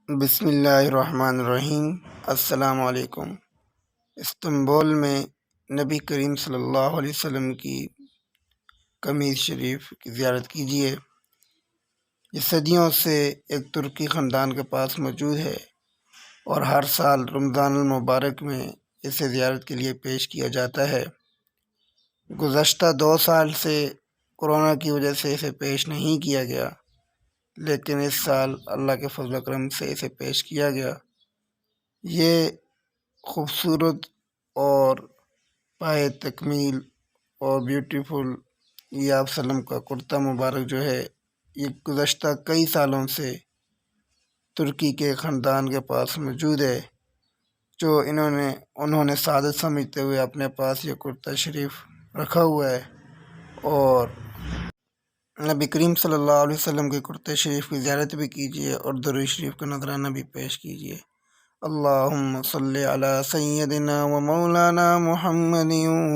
بسم اللہ الرحمن الرحیم۔ السلام علیکم۔ استنبول میں نبی کریم صلی اللہ علیہ وسلم کی قمیص شریف کی زیارت کیجیے۔ یہ صدیوں سے ایک ترکی خاندان کے پاس موجود ہے اور ہر سال رمضان المبارک میں اسے زیارت کے لیے پیش کیا جاتا ہے۔ گزشتہ 2 سال سے کورونا کی وجہ سے اسے پیش نہیں کیا گیا، لیکن اس سال اللہ کے فضل و کرم سے اسے پیش کیا گیا۔ یہ خوبصورت اور پائے تکمیل اور بیوٹیفل یہ آپ وسلم کا کرتا مبارک جو ہے، یہ گزشتہ کئی سالوں سے ترکی کے خاندان کے پاس موجود ہے، جو انہوں نے سعادت سمجھتے ہوئے اپنے پاس یہ کرتا شریف رکھا ہوا ہے۔ اور نبی کریم صلی اللہ علیہ وسلم کے کرتے شریف کی زیارت بھی کیجیے اور درود شریف کا نذرانہ بھی پیش کیجیے۔ اللہم صلی علی سیدنا و مولانا محمد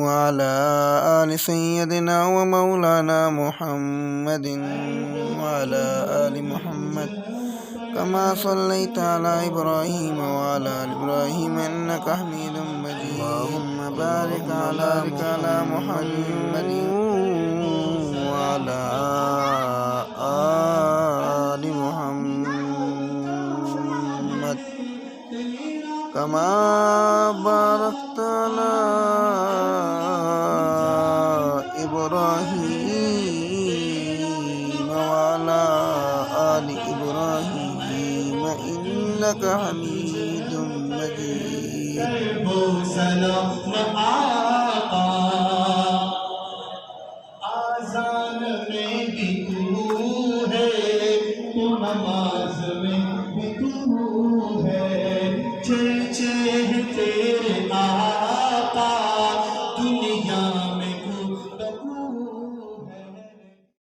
وعلی آل سیدنا و مولانا محمد وعلی آل محمد کما صلیت علی ابراہیم وعلی آل ابراہیم انکا حمید مجید۔ اللہم بارک علی محمد وعلی آل محمد کما بارکت علی ابراہیم وعلی آل ابراہیم انک حمید مجید۔